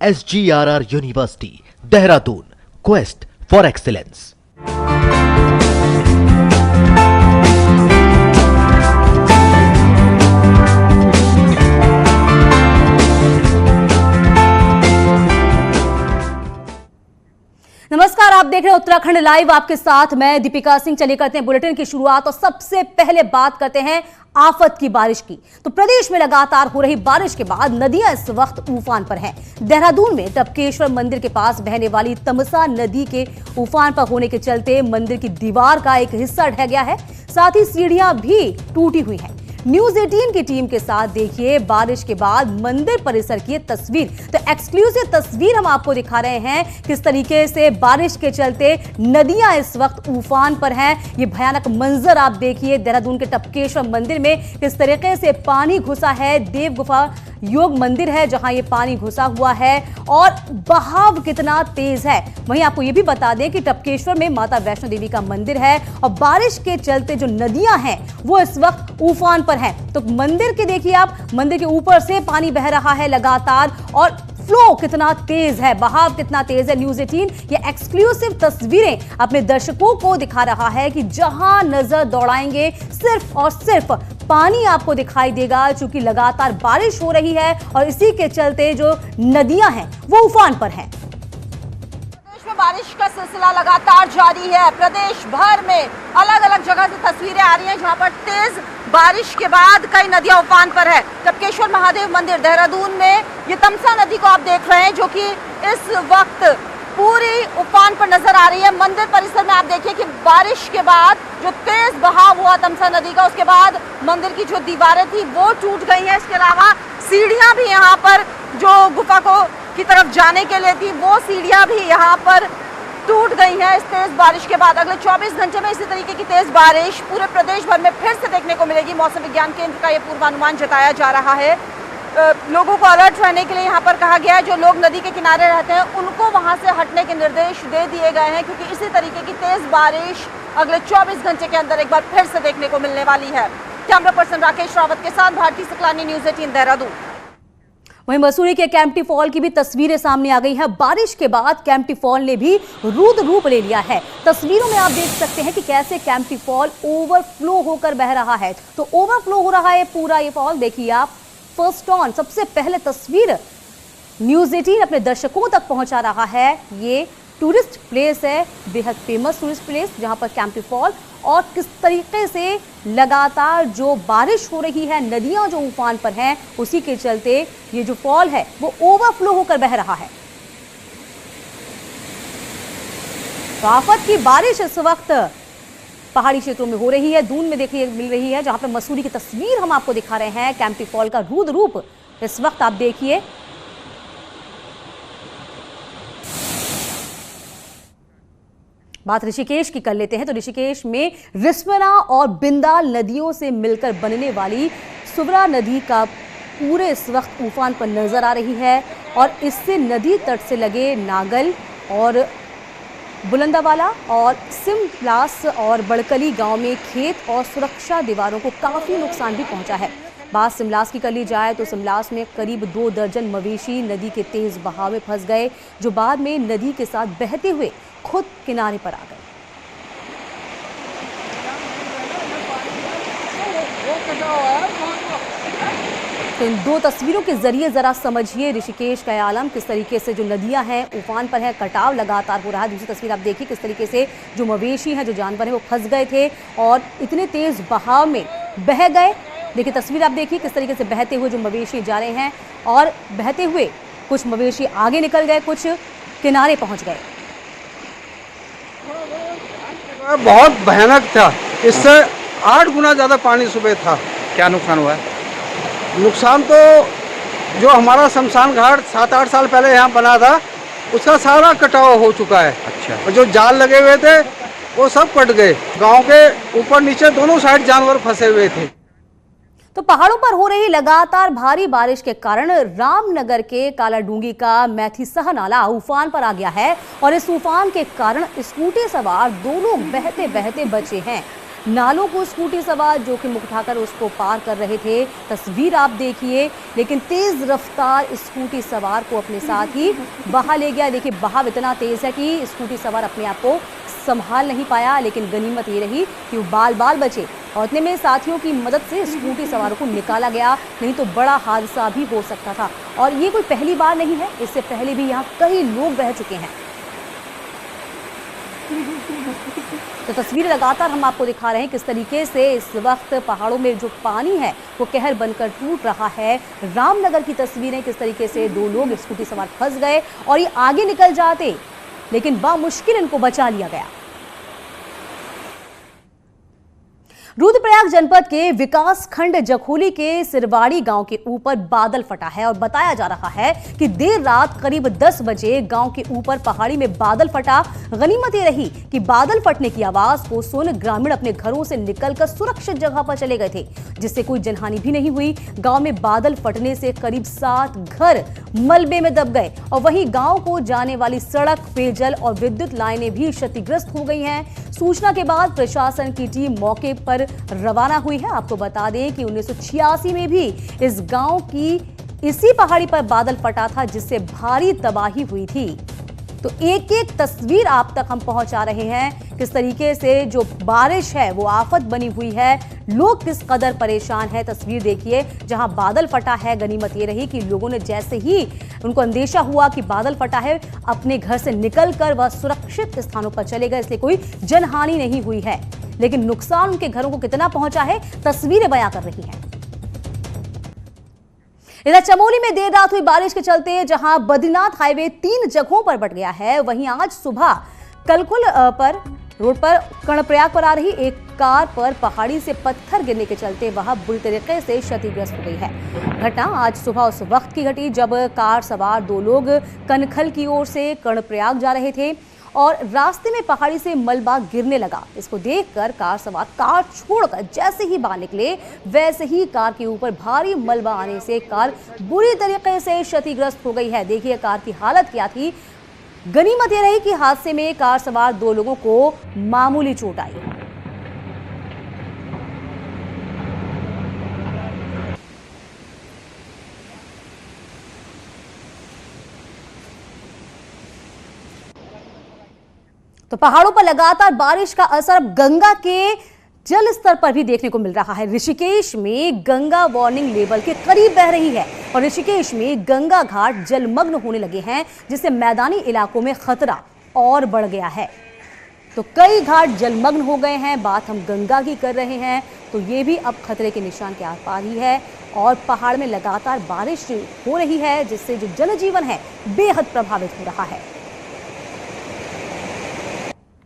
SGRR University, Dehradun, Quest for Excellence. नमस्कार, आप देख रहे हैं उत्तराखंड लाइव। आपके साथ मैं दीपिका सिंह। चलिए करते हैं बुलेटिन की शुरुआत और सबसे पहले बात करते हैं आफत की बारिश की। तो प्रदेश में लगातार हो रही बारिश के बाद नदियां इस वक्त उफान पर हैं। देहरादून में टपकेश्वर मंदिर के पास बहने वाली तमसा नदी के उफान पर होने के चलते मंदिर की दीवार का एक हिस्सा ढह गया है, साथ ही सीढ़ियां भी टूटी हुई हैं। न्यूज 18 की टीम के साथ देखिए बारिश के बाद मंदिर परिसर की तस्वीर। तो एक्सक्लूसिव तस्वीर हम आपको दिखा रहे हैं किस तरीके से बारिश के चलते नदियां इस वक्त उफान पर हैं। ये भयानक मंजर आप देखिए देहरादून के टपकेश्वर मंदिर में किस तरीके से पानी घुसा है। देव गुफा योग मंदिर है जहां ये पानी घुसा हुआ है और बहाव कितना तेज है। वहीं आपको ये भी बता दें कि टपकेश्वर में माता वैष्णो देवी का मंदिर है और बारिश के चलते जो नदियां हैं वो इस वक्त उफान पर हैं। तो मंदिर के देखिए आप, मंदिर के ऊपर से पानी बह रहा है लगातार और फ्लो कितना तेज है, बहाव कितना तेज है। न्यूज 18 ये एक्सक्लूसिव तस्वीरें अपने दर्शकों को दिखा रहा है कि जहां नजर दौड़ाएंगे सिर्फ और सिर्फ पानी आपको दिखाई देगा, चूंकि लगातार बारिश हो रही है और इसी के चलते जो नदियां हैं वो उफान पर हैं। प्रदेश में बारिश का सिलसिला लगातार जारी है। प्रदेश भर में अलग अलग जगह से तस्वीरें आ रही हैं जहां पर तेज बारिश के बाद कई नदियां उफान पर है। टपकेश्वर महादेव मंदिर देहरादून में ये तमसा नदी को आप देख रहे हैं जो कि इस वक्त पूरी उफान पर नजर आ रही है। मंदिर परिसर में आप देखिए कि बारिश के बाद जो तेज बहाव हुआ तमसा नदी का, उसके बाद मंदिर की जो दीवारें थी वो टूट गई हैं। इसके अलावा सीढ़ियां भी यहाँ पर जो गुफा को की तरफ जाने के लिए थी वो सीढ़ियां भी यहाँ पर टूट गई हैं इस तेज बारिश के बाद। अगले 24 घंटे में इसी तरीके की तेज बारिश पूरे प्रदेश भर में फिर से देखने को मिलेगी। मौसम विज्ञान केंद्र का यह पूर्वानुमान जताया जा रहा है। लोगों को अलर्ट रहने के लिए यहाँ पर कहा गया है। जो लोग नदी के किनारे रहते हैं उनको वहां से हटने के निर्देश दे दिए गए हैं क्योंकि इसी तरीके की तेज बारिश अगले 24 घंटे के अंदर एक बार फिर से देखने को मिलने वाली है। कैमरा पर्सन राकेश रावत के साथ भारती सकलानी, न्यूज 18 देहरादून। वहीं मसूरी के केम्प्टी फॉल की भी तस्वीरें सामने आ गई है। बारिश के बाद केम्प्टी फॉल ने भी रुद्र रूप ले लिया है। तस्वीरों में आप देख सकते हैं कि कैसे केम्प्टी फॉल ओवरफ्लो होकर बह रहा है। तो ओवरफ्लो हो रहा है पूरा ये फॉल। देखिए आप फर्स्ट ऑन सबसे पहले तस्वीर न्यूज 18 अपने दर्शकों तक पहुंचा रहा है। ये टूरिस्ट प्लेस है, बेहद फेमस टूरिस्ट प्लेस जहां पर केम्प्टी फॉल, और किस तरीके से लगातार जो बारिश हो रही है, नदियां जो उफान पर हैं, उसी के चलते ये जो फॉल है वो ओवरफ्लो होकर बह रहा है। तो आफत की बारिश इस वक्त पहाड़ी क्षेत्रों में हो रही है। दून में देखिए मिल रही है जहां पर मसूरी की तस्वीर हम आपको दिखा रहे हैं। केम्प्टी फॉल का रुद्र रूप इस वक्त आप देखिए। बात ऋषिकेश की कर लेते हैं। तो ऋषिकेश में रिस्पना और बिंदाल नदियों से मिलकर बनने वाली सुवरा नदी का पूरे इस वक्त उफान पर नजर आ रही है और इससे नदी तट से लगे नागल और बुलंदावाला और सिमलास और बड़कली गांव में खेत और सुरक्षा दीवारों को काफी नुकसान भी पहुंचा है। बात सिमलास की कर ली जाए तो सिमलास में करीब 2 दर्जन मवेशी नदी के तेज बहाव में फंस गए, जो बाद में नदी के साथ बहते हुए खुद किनारे पर आ गए। तो इन 2 तस्वीरों के जरिए जरा समझिए ऋषिकेश का आलम, किस तरीके से जो नदियां हैं उफान पर है, कटाव लगातार हो रहा है। दूसरी तस्वीर आप देखिए किस तरीके से जो मवेशी हैं, जो जानवर हैं वो फंस गए थे और इतने तेज बहाव में बह गए। देखिए तस्वीर आप देखिए किस तरीके से बहते हुए जो मवेशी जा रहे हैं और बहते हुए कुछ मवेशी आगे निकल गए, कुछ किनारे पहुंच गए। बहुत भयानक था, इससे 8 गुना ज़्यादा पानी सुबह था। क्या नुकसान हुआ है? नुकसान तो जो हमारा शमशान घाट 7-8 साल पहले यहाँ बना था उसका सारा कटाव हो चुका है। अच्छा। और जो जाल लगे हुए थे वो सब कट गए। गांव के ऊपर नीचे दोनों साइड जानवर फंसे हुए थे। तो पहाड़ों पर हो रही लगातार भारी बारिश के कारण रामनगर के कालाडूंगी का मैथीसह नाला उफान पर आ गया है और इस उफान के कारण स्कूटी सवार 2 लोग बहते बहते बचे हैं। नालों को स्कूटी सवार जोखिम उठाकर उसको पार कर रहे थे। तस्वीर आप देखिए, लेकिन तेज रफ्तार स्कूटी सवार को अपने साथ ही बहा ले गया। देखिए बहाव इतना तेज है कि स्कूटी सवार अपने आप को संभाल नहीं पाया, लेकिन गनीमत ये रही कि वो बाल बाल बचे और इतने में साथियों की मदद से स्कूटी सवारों को निकाला गया, नहीं तो बड़ा हादसा भी हो सकता था। और ये कोई पहली बार नहीं है, इससे पहले भी यहाँ कई लोग बह चुके हैं। तो तस्वीरें लगातार हम आपको दिखा रहे हैं किस तरीके से इस वक्त पहाड़ों में जो पानी है वो कहर बनकर टूट रहा है। रामनगर की तस्वीरें, किस तरीके से 2 लोग स्कूटी सवार फंस गए और ये आगे निकल जाते, लेकिन बामुश्किल इनको बचा लिया गया। रुद्रप्रयाग जनपद के विकास खंड जखोली के सिरवाड़ी गांव के ऊपर बादल फटा है और बताया जा रहा है कि देर रात करीब 10 बजे गांव के ऊपर पहाड़ी में बादल फटा। गनीमत ये रही कि बादल फटने की आवाज को सुन ग्रामीण अपने घरों से निकलकर सुरक्षित जगह पर चले गए थे, जिससे कोई जनहानि भी नहीं हुई। गांव में बादल फटने से करीब 7 घर मलबे में दब गए और वहीं गांव को जाने वाली सड़क, पेयजल और विद्युत लाइनें भी क्षतिग्रस्त हो गई हैं। सूचना के बाद प्रशासन की टीम मौके पर रवाना हुई है। आपको बता दें कि 1986 में भी इस गांव की इसी पहाड़ी पर बादल फटा था, जिससे भारी तबाही हुई थी। तो एक एक तस्वीर आप तक हम पहुंचा रहे हैं, किस तरीके से जो बारिश है वो आफत बनी हुई है, लोग किस कदर परेशान है। तस्वीर देखिए जहां बादल फटा है। गनीमत ये रही कि लोगों ने जैसे ही उनको अंदेशा हुआ कि बादल फटा है, अपने घर से निकलकर वह सुरक्षित स्थानों पर चले गए, इसलिए कोई जनहानि नहीं हुई है। लेकिन नुकसान उनके घरों को कितना पहुंचा है, तस्वीरें बयां कर रही हैं। इधर चमोली में देर रात हुई बारिश के चलते जहां बद्रीनाथ हाईवे 3 जगहों पर बंट गया है, वहीं आज सुबह कलकुल पर रोड पर कर्णप्रयाग पर आ रही एक कार पर पहाड़ी से पत्थर गिरने के चलते वह बुरी तरीके से क्षतिग्रस्त हो गई है। घटना आज सुबह उस वक्त की घटी जब कार सवार 2 लोग कनखल की ओर से कर्णप्रयाग जा रहे थे और रास्ते में पहाड़ी से मलबा गिरने लगा। इसको देखकर कार सवार कार छोड़कर जैसे ही बाहर निकले, वैसे ही कार के ऊपर भारी मलबा आने से कार बुरी तरीके से क्षतिग्रस्त हो गई है। देखिए कार की हालत क्या थी। गनीमत यह रही कि हादसे में कार सवार 2 लोगों को मामूली चोट आई। तो पहाड़ों पर लगातार बारिश का असर अब गंगा के जल स्तर पर भी देखने को मिल रहा है। ऋषिकेश में गंगा वार्निंग लेवल के करीब बह रही है और ऋषिकेश में गंगा घाट जलमग्न होने लगे हैं, जिससे मैदानी इलाकों में खतरा और बढ़ गया है। तो कई घाट जलमग्न हो गए हैं। बात हम गंगा की कर रहे हैं तो ये भी अब खतरे के निशान के आर पार ही है और पहाड़ में लगातार बारिश हो रही है, जिससे जो जनजीवन है बेहद प्रभावित हो रहा है।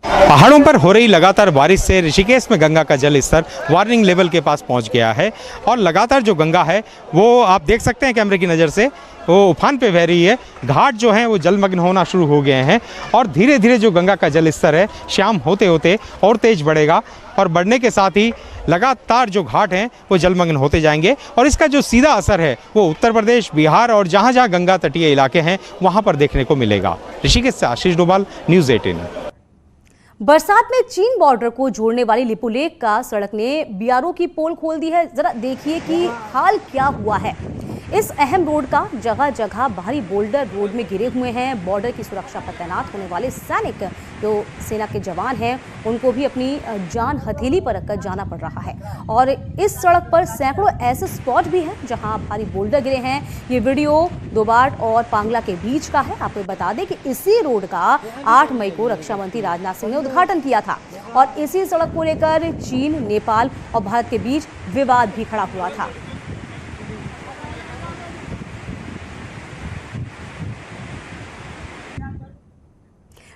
पहाड़ों पर हो रही लगातार बारिश से ऋषिकेश में गंगा का जल स्तर वार्निंग लेवल के पास पहुंच गया है और लगातार जो गंगा है वो आप देख सकते हैं कैमरे की नज़र से, वो उफान पे बह रही है। घाट जो हैं वो जलमग्न होना शुरू हो गए हैं और धीरे धीरे जो गंगा का जल स्तर है शाम होते होते और तेज बढ़ेगा और बढ़ने के साथ ही लगातार जो घाट हैं वो जलमग्न होते जाएंगे और इसका जो सीधा असर है वो उत्तर प्रदेश, बिहार और जहाँ जहाँ गंगा तटीय इलाके हैं वहाँ पर देखने को मिलेगा। ऋषिकेश से आशीष डोभाल, न्यूज़ 18। बरसात में चीन बॉर्डर को जोड़ने वाली लिपुलेख का सड़क ने बीआरओ की पोल खोल दी है। जरा देखिए कि हाल क्या हुआ है। इस अहम रोड का जगह जगह भारी बोल्डर रोड में गिरे हुए हैं। बॉर्डर की सुरक्षा पर तैनात होने वाले सैनिक जो सेना के जवान हैं उनको भी अपनी जान हथेली पर रखकर जाना पड़ रहा है और इस सड़क पर सैकड़ों ऐसे स्पॉट भी हैं जहां भारी बोल्डर गिरे हैं। ये वीडियो दोबाट और पांगला के बीच का है। आपको बता दें कि इसी रोड का 8 मई को रक्षा मंत्री राजनाथ सिंह ने उद्घाटन किया था और इसी सड़क को लेकर चीन, नेपाल और भारत के बीच विवाद भी खड़ा हुआ था।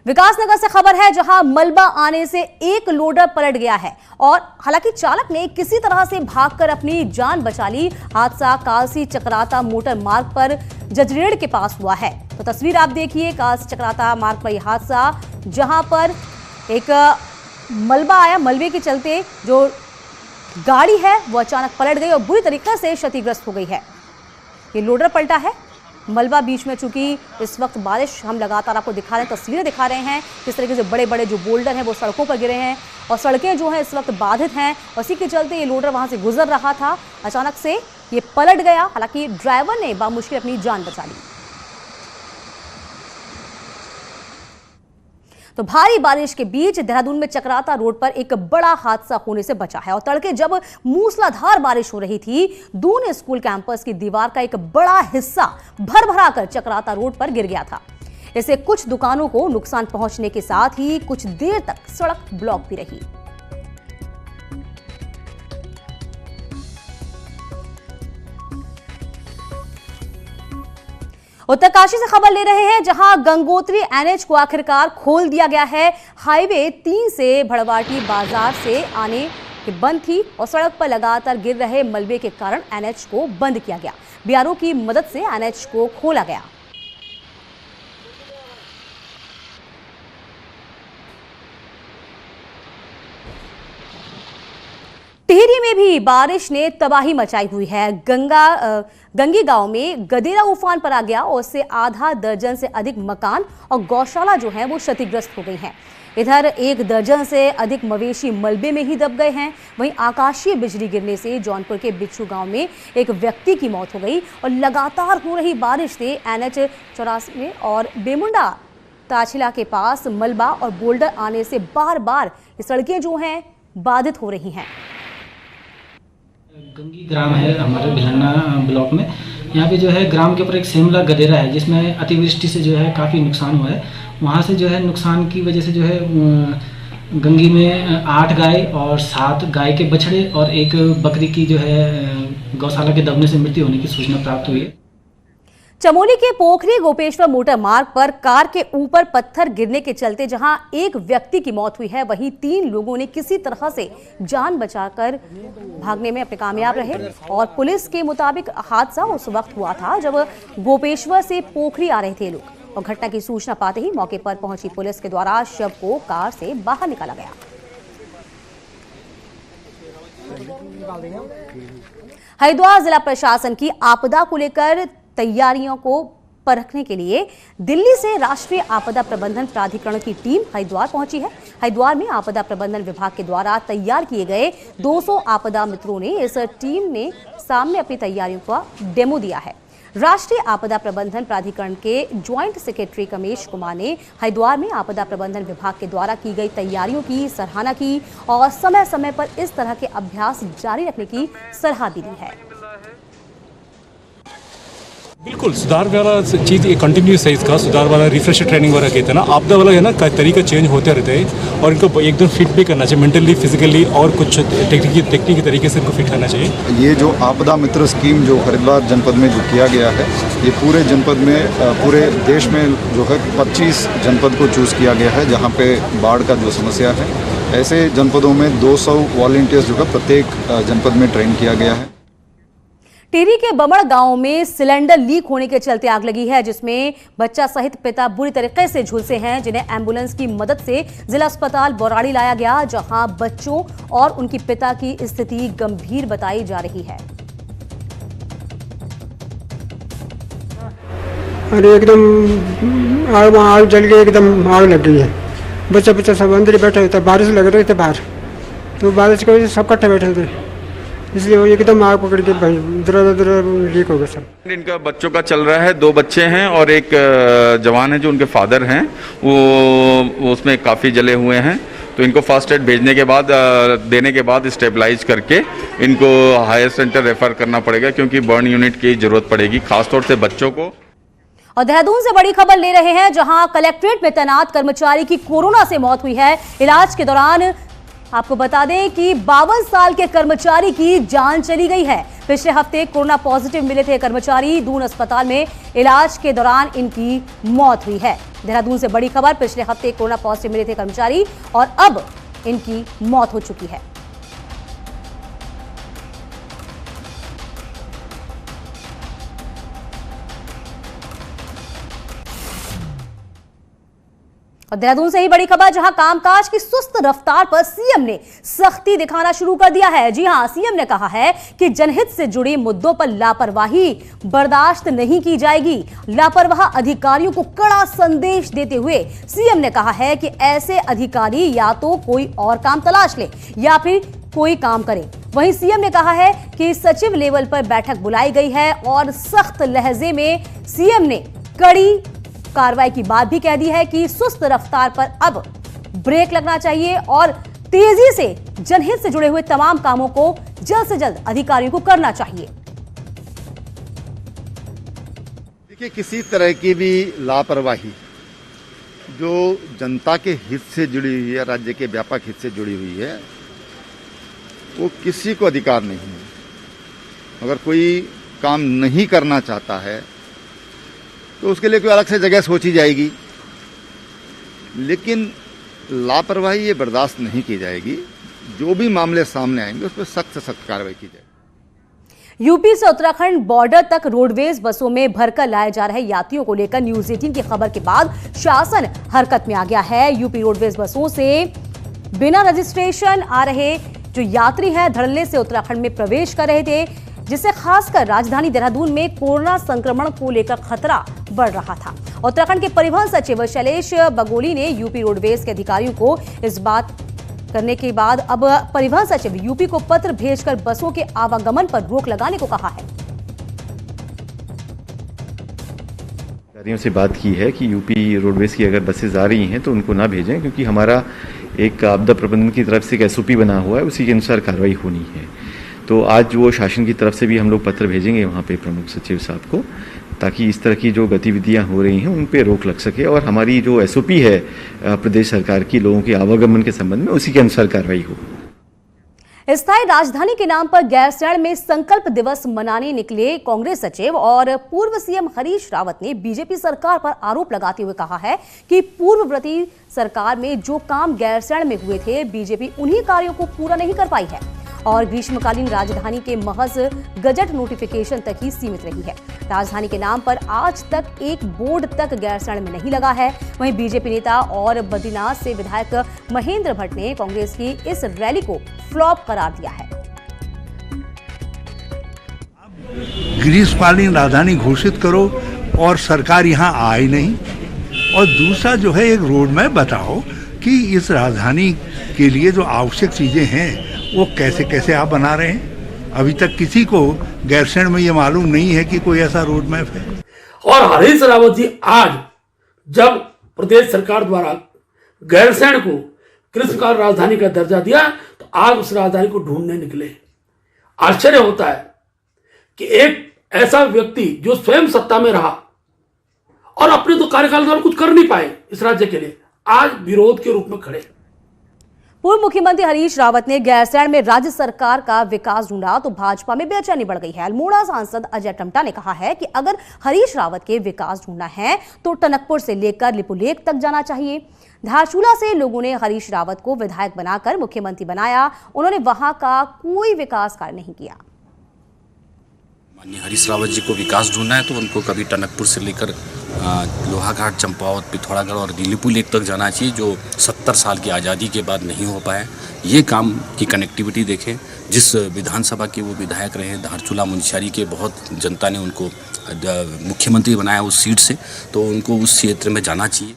विकासनगर से खबर है जहां मलबा आने से एक लोडर पलट गया है और हालांकि चालक ने किसी तरह से भागकर अपनी जान बचा ली। हादसा कालसी चक्राता मोटर मार्ग पर जजरेड़ के पास हुआ है। तो तस्वीर आप देखिए, कालसी चक्राता मार्ग पर यह हादसा जहां पर एक मलबा आया, मलबे के चलते जो गाड़ी है वो अचानक पलट गई और बुरी तरीके से क्षतिग्रस्त हो गई है। ये लोडर पलटा है मलबा बीच में। चूंकि इस वक्त बारिश हम लगातार आपको दिखा रहे हैं, तस्वीरें दिखा रहे हैं किस तरीके से बड़े बड़े जो बोल्डर हैं वो सड़कों पर गिरे हैं और सड़कें जो हैं इस वक्त बाधित हैं। उसी के चलते ये लोडर वहां से गुजर रहा था, अचानक से ये पलट गया। हालांकि ड्राइवर ने बामुश्किल अपनी जान बचा ली। तो भारी बारिश के बीच देहरादून में चक्राता रोड पर एक बड़ा हादसा होने से बचा है और तड़के जब मूसलाधार बारिश हो रही थी, दून स्कूल कैंपस की दीवार का एक बड़ा हिस्सा भर कर चक्राता रोड पर गिर गया था। इससे कुछ दुकानों को नुकसान पहुंचने के साथ ही कुछ देर तक सड़क ब्लॉक भी रही। उत्तरकाशी से खबर ले रहे हैं, जहां गंगोत्री एनएच को आखिरकार खोल दिया गया है। हाईवे 3 से भड़वाटी बाजार से आने की बंद थी और सड़क पर लगातार गिर रहे मलबे के कारण एनएच को बंद किया गया। बीआरओ की मदद से एनएच को खोला गया। टिहरी में भी बारिश ने तबाही मचाई हुई है। गंगी गांव में गदेरा उफान पर आ गया और उससे आधा दर्जन से अधिक मकान और गौशाला जो है वो क्षतिग्रस्त हो गई हैं। इधर 1 दर्जन से अधिक मवेशी मलबे में ही दब गए हैं। वहीं आकाशीय बिजली गिरने से जौनपुर के बिच्छू गांव में एक व्यक्ति की मौत हो गई और लगातार हो रही बारिश से NH 84 और बेमुंडा ताछिला के पास मलबा और बोल्डर आने से बार बार ये सड़कें जो हैं बाधित हो रही हैं। गंगी ग्राम है हमारे भिलन्ना ब्लॉक में। यहाँ पे जो है ग्राम के ऊपर एक सेमला गदेरा है जिसमें अतिवृष्टि से जो है काफ़ी नुकसान हुआ है। वहाँ से जो है नुकसान की वजह से जो है गंगी में 8 गाय और 7 गाय के बछड़े और एक बकरी की जो है गौशाला के दबने से मृत्यु होने की सूचना प्राप्त हुई है। चमोली के पोखरी गोपेश्वर मोटर मार्ग पर कार के ऊपर पत्थर गिरने के चलते जहां एक व्यक्ति की मौत हुई है, वहीं 3 लोगों ने किसी तरह से जान बचाकर भागने में अपने कामयाब रहे। और पुलिस के मुताबिक हादसा उस वक्त हुआ था जब गोपेश्वर से पोखरी आ रहे थे लोग और घटना की सूचना पाते ही मौके पर पहुंची पुलिस के द्वारा शव को कार से बाहर निकाला गया। हरिद्वार जिला प्रशासन की आपदा को लेकर तैयारियों को परखने के लिए दिल्ली से राष्ट्रीय आपदा प्रबंधन प्राधिकरण की टीम हरिद्वार पहुंची है। हरिद्वार में आपदा प्रबंधन विभाग के द्वारा तैयार किए गए 200 आपदा मित्रों ने इस टीम ने सामने अपनी तैयारियों का डेमो दिया है। राष्ट्रीय आपदा प्रबंधन प्राधिकरण के ज्वाइंट सेक्रेटरी कमेश कुमार ने हरिद्वार में आपदा प्रबंधन विभाग के द्वारा की गई तैयारियों की सराहना की और समय समय पर इस तरह के अभ्यास जारी रखने की सलाह भी दी है। बिल्कुल सुधार वाला चीज़ ये कंटिन्यूस है। इसका सुधार वाला रिफ्रेशर ट्रेनिंग वगैरह कहते हैं ना, आपदा वाला है ना तरीका चेंज होते रहते हैं और इनको एकदम फिट भी करना चाहिए मेंटली फिजिकली और कुछ टेक्निकी तरीके से इनको फिट करना चाहिए। ये जो आपदा मित्र स्कीम जो हरिद्वार जनपद में जो किया गया है, ये पूरे जनपद में पूरे देश में जो है 25 जनपद को चूज़ किया गया है जहाँ पे बाढ़ का जो समस्या है। ऐसे जनपदों में 200 वॉलंटियर्स जो है प्रत्येक जनपद में ट्रेन किया गया है। टिहरी के बमड़ गांव में सिलेंडर लीक होने के चलते आग लगी है, जिसमें बच्चा सहित पिता बुरी तरीके से झुलसे हैं, जिन्हें एम्बुलेंस की मदद से जिला अस्पताल बौराड़ी लाया गया, जहां बच्चों और उनके पिता की स्थिति गंभीर बताई जा रही है। अरे एकदम आग जल गई, एकदम आग लग गई है। बच्चा सब अंदर ही बैठे थे, बारिश लग रही थी बाहर, तो बारिश की वजह से सब इकट्ठे बैठे थे, इसलिए वो एकदम आग पकड़ के लीक हो गया सब। इनका बच्चों का चल रहा है, 2 बच्चे हैं और एक जवान है जो उनके फादर हैं, वो उसमें काफ़ी जले हुए हैं। तो इनको फर्स्ट एड भेजने के बाद देने के बाद स्टेबलाइज करके इनको हायर सेंटर रेफर करना पड़ेगा, क्योंकि बर्न यूनिट की जरूरत पड़ेगी खासतौर से बच्चों को। और देहरादून से बड़ी खबर ले रहे हैं, जहां कलेक्ट्रेट में तैनात कर्मचारी की कोरोना से मौत हुई है। इलाज के दौरान आपको बता दें कि 52 साल के कर्मचारी की जान चली गई है। पिछले हफ्ते कोरोना पॉजिटिव मिले थे कर्मचारी, दून अस्पताल में इलाज के दौरान इनकी मौत हुई है। देहरादून से बड़ी खबर, पिछले हफ्ते कोरोना पॉजिटिव मिले थे कर्मचारी और अब इनकी मौत हो चुकी है। और देहरादून से ही बड़ी खबर, जहां कामकाज की सुस्त रफ्तार पर सीएम ने सख्ती दिखाना शुरू कर दिया है। जी हां, सीएम ने कहा है कि जनहित से जुड़े मुद्दों पर लापरवाही बर्दाश्त नहीं की जाएगी। लापरवाह अधिकारियों को कड़ा संदेश देते हुए सीएम ने कहा है कि ऐसे अधिकारी या तो कोई और काम तलाश ले या फिर कोई काम करे। वहीं सीएम ने कहा है कि सचिव लेवल पर बैठक बुलाई गई है और सख्त लहजे में सीएम ने कड़ी कार्रवाई की बात भी कह दी है कि सुस्त रफ्तार पर अब ब्रेक लगना चाहिए और तेजी से जनहित से जुड़े हुए तमाम कामों को जल्द से जल्द अधिकारियों को करना चाहिए। देखिए, किसी तरह की भी लापरवाही जो जनता के हित से जुड़ी हुई है, राज्य के व्यापक हित से जुड़ी हुई है, वो किसी को अधिकार नहीं है। अगर कोई काम नहीं करना चाहता है तो उसके लिए कोई अलग से जगह सोची जाएगी, लेकिन लापरवाही ये बर्दाश्त नहीं की जाएगी। जो भी मामले सामने आएंगे उस पर सख्त से सख्त कार्रवाई की जाएगी। यूपी से उत्तराखंड बॉर्डर तक रोडवेज बसों में भरकर लाए जा रहे यात्रियों को लेकर न्यूज 18 की खबर के बाद शासन हरकत में आ गया है। यूपी रोडवेज बसों से बिना रजिस्ट्रेशन आ रहे जो यात्री हैं धड़ल्ले से उत्तराखंड में प्रवेश कर रहे थे, जिससे खासकर राजधानी देहरादून में कोरोना संक्रमण को लेकर खतरा बढ़ रहा था। उत्तराखंड के परिवहन सचिव शैलेश बगोली ने यूपी रोडवेज के अधिकारियों को इस बात करने के बाद अब परिवहन सचिव यूपी को पत्र भेजकर बसों के आवागमन पर रोक लगाने को कहा है। अधिकारियों से बात की है कि यूपी रोडवेज की अगर बसेज आ रही हैं तो उनको ना भेजें, क्योंकि हमारा एक आपदा प्रबंधन की तरफ से एक SOP बना हुआ है, उसी के अनुसार कार्रवाई होनी है। तो आज वो शासन की तरफ से भी हम लोग पत्र भेजेंगे वहाँ पे प्रमुख सचिव साहब को, ताकि इस तरह की जो गतिविधियाँ हो रही हैं उन पे रोक लग सके और हमारी जो SOP है प्रदेश सरकार की लोगों के आवागमन के संबंध में, उसी के अनुसार कार्रवाई हो। स्थायी राजधानी के नाम पर गैरसैंण में संकल्प दिवस मनाने निकले कांग्रेस सचिव और पूर्व सीएम हरीश रावत ने बीजेपी सरकार पर आरोप लगाते हुए कहा है कि पूर्ववर्ती सरकार में जो काम गैरसैंण में हुए थे, बीजेपी उन्हीं कार्यों को पूरा नहीं कर पाई है और ग्रीष्मकालीन राजधानी के महज गजट नोटिफिकेशन तक ही सीमित रही है। राजधानी के नाम पर आज तक एक बोर्ड तक गैरसैंण में नहीं लगा है। वहीं बीजेपी नेता और बद्रीनाथ से विधायक महेंद्र भट्ट ने कांग्रेस की इस रैली को फ्लॉप करार दिया है। ग्रीष्मकालीन राजधानी घोषित करो और सरकार यहाँ आए नहीं, और दूसरा जो है एक रोड मैप बताओ कि इस राजधानी के लिए जो आवश्यक चीजें हैं वो कैसे कैसे आप बना रहे हैं। अभी तक किसी को गैरसैंण में ये मालूम नहीं है कि कोई ऐसा रोड मैप है। और हरीश रावत जी आज जब प्रदेश सरकार द्वारा गैरसैंण को ग्रीष्मकाल राजधानी का दर्जा दिया तो आज उस राजधानी को ढूंढने निकले। आश्चर्य होता है कि एक ऐसा व्यक्ति जो स्वयं सत्ता में रहा और अपने तो कार्यकाल द्वारा कुछ कर नहीं पाए इस राज्य के लिए, आज विरोध के रूप में खड़े। पूर्व मुख्यमंत्री हरीश रावत ने गैरसैंण में राज्य सरकार का विकास ढूंढा तो भाजपा में बेचैनी बढ़ गई है। अल्मोड़ा सांसद अजय टम्टा ने कहा है कि अगर हरीश रावत के विकास ढूंढना है तो टनकपुर से लेकर लिपुलेख तक जाना चाहिए। धारचूला से लोगों ने हरीश रावत को विधायक बनाकर मुख्यमंत्री बनाया, उन्होंने वहां का कोई विकास कार्य नहीं किया। माननीय हरीश रावत जी को विकास ढूंढना है तो उनको कभी टनकपुर से लेकर लोहाघाट, चंपावत, पिथौरागढ़ और लिपुलेख तक जाना चाहिए, जो 70 साल की आज़ादी के बाद नहीं हो पाया। ये काम की कनेक्टिविटी देखें। जिस विधानसभा के वो विधायक रहे, धारचूला मुंशियारी के, बहुत जनता ने उनको मुख्यमंत्री बनाया उस सीट से, तो उनको उस क्षेत्र में जाना चाहिए।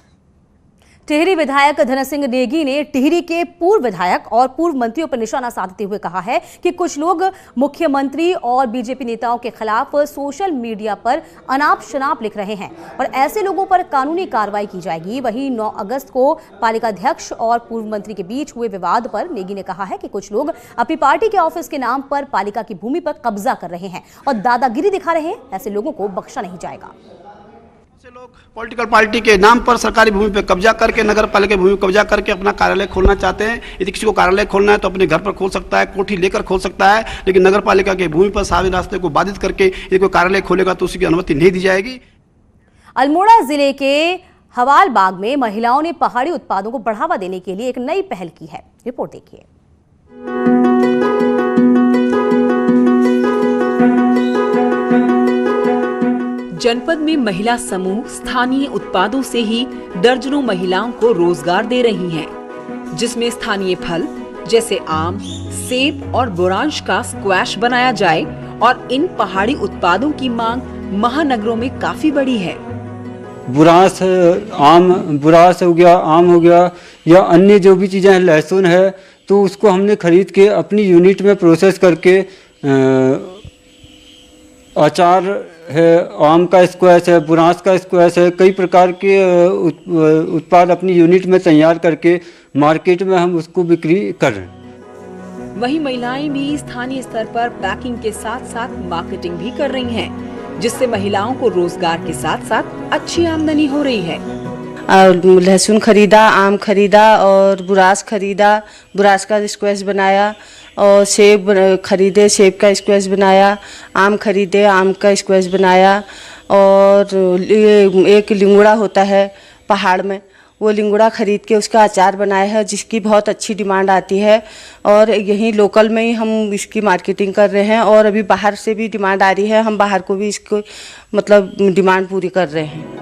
टिहरी विधायक धन सिंह नेगी ने टिहरी के पूर्व विधायक और पूर्व मंत्रियों पर निशाना साधते हुए कहा है कि कुछ लोग मुख्यमंत्री और बीजेपी नेताओं के खिलाफ सोशल मीडिया पर अनाप शनाप लिख रहे हैं और ऐसे लोगों पर कानूनी कार्रवाई की जाएगी। वहीं 9 अगस्त को पालिकाध्यक्ष और पूर्व मंत्री के बीच हुए विवाद पर नेगी ने कहा है कि कुछ लोग अपनी पार्टी के ऑफिस के नाम पर पालिका की भूमि पर कब्जा कर रहे हैं और दादागिरी दिखा रहे हैं। ऐसे लोगों को बख्शा नहीं जाएगा। लोग पॉलिटिकल पार्टी के नाम पर सरकारी भूमि पे कब्जा करके, नगर पालिका भूमि कब्जा करके अपना कार्यालय खोलना चाहते हैं। यदि किसी को कार्यालय खोलना है तो अपने घर पर खोल सकता है, कोठी लेकर खोल सकता है, लेकिन नगर पालिका के भूमि पर सार्वजनिक रास्ते को बाधित करके यदि कोई कार्यालय खोलेगा तो उसकी अनुमति नहीं दी जाएगी। अल्मोड़ा जिले के हवाल बाग में महिलाओं ने पहाड़ी उत्पादों को बढ़ावा देने के लिए एक नई पहल की है। रिपोर्ट देखिए। जनपद में महिला समूह स्थानीय उत्पादों से ही दर्जनों महिलाओं को रोजगार दे रही हैं, जिसमें स्थानीय फल जैसे आम, सेब और बुरांश का स्क्वैश बनाया जाए और इन पहाड़ी उत्पादों की मांग महानगरों में काफी बड़ी है। बुरांस हो गया, आम हो गया या अन्य जो भी चीज़ें हैं, लहसुन है, तो उसको हमने खरीद के अपनी यूनिट में प्रोसेस करके अचार है, आम का स्क्वैश है, बुरांस का स्क्वैश है, कई प्रकार के उत्पाद अपनी यूनिट में तैयार करके मार्केट में हम उसको बिक्री कर रहे हैं। वहीं महिलाएं भी स्थानीय स्तर पर पैकिंग के साथ साथ मार्केटिंग भी कर रही हैं, जिससे महिलाओं को रोजगार के साथ साथ अच्छी आमदनी हो रही है। लहसुन खरीदा, आम खरीदा और बुरास खरीदा, बुरास का स्क्वैश बनाया और सेब खरीदे, सेब का स्क्वैश बनाया, आम खरीदे, आम का स्क्वैश बनाया और एक लिंगुड़ा होता है पहाड़ में, वो लिंगुड़ा खरीद के उसका अचार बनाया है, जिसकी बहुत अच्छी डिमांड आती है और यहीं लोकल में ही हम इसकी मार्केटिंग कर रहे हैं और अभी बाहर से भी डिमांड आ रही है, हम बाहर को भी इसको मतलब डिमांड पूरी कर रहे हैं।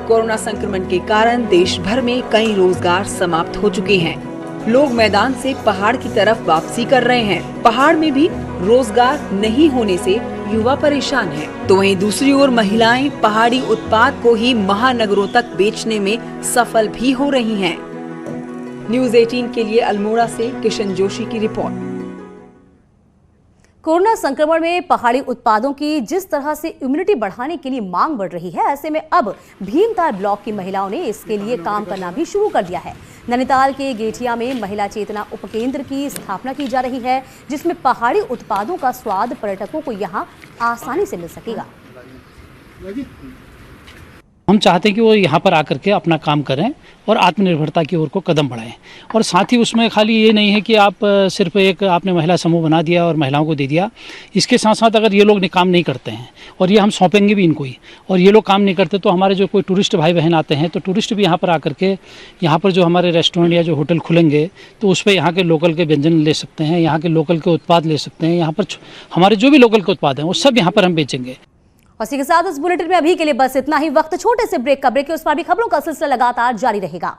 कोरोना संक्रमण के कारण देश भर में कई रोजगार समाप्त हो चुके हैं। लोग मैदान से पहाड़ की तरफ वापसी कर रहे हैं। पहाड़ में भी रोजगार नहीं होने से युवा परेशान हैं। तो वहीं दूसरी ओर महिलाएं पहाड़ी उत्पाद को ही महानगरों तक बेचने में सफल भी हो रही हैं। न्यूज़ 18 के लिए अल्मोड़ा से किशन जोशी की रिपोर्ट। कोरोना संक्रमण में पहाड़ी उत्पादों की जिस तरह से इम्यूनिटी बढ़ाने के लिए मांग बढ़ रही है, ऐसे में अब भीमताल ब्लॉक की महिलाओं ने इसके लिए काम करना भी शुरू कर दिया है। नैनीताल के गेठिया में महिला चेतना उपकेंद्र की स्थापना की जा रही है, जिसमें पहाड़ी उत्पादों का स्वाद पर्यटकों को यहां आसानी से मिल सकेगा। हम चाहते हैं कि वो यहाँ पर आकर के अपना काम करें और आत्मनिर्भरता की ओर को कदम बढ़ाएं। और साथ ही उसमें खाली ये नहीं है कि आप सिर्फ एक आपने महिला समूह बना दिया और महिलाओं को दे दिया। इसके साथ साथ अगर ये लोग काम नहीं करते हैं और ये हम सौंपेंगे भी इनको ही, और ये लोग काम नहीं करते तो हमारे जो कोई टूरिस्ट भाई बहन आते हैं तो टूरिस्ट भी यहाँ पर आकर के यहाँ पर जो हमारे रेस्टोरेंट या जो होटल खुलेंगे तो उस पर यहाँ के लोकल के व्यंजन ले सकते हैं, यहाँ के लोकल के उत्पाद ले सकते हैं। यहाँ पर हमारे जो भी लोकल के उत्पाद हैं वो सब यहाँ पर हम बेचेंगे। और इसी के साथ इस बुलेटिन में अभी के लिए बस इतना ही। वक्त छोटे से ब्रेक का, ब्रेक के उस पर भी खबरों का सिलसिला लगातार जारी रहेगा।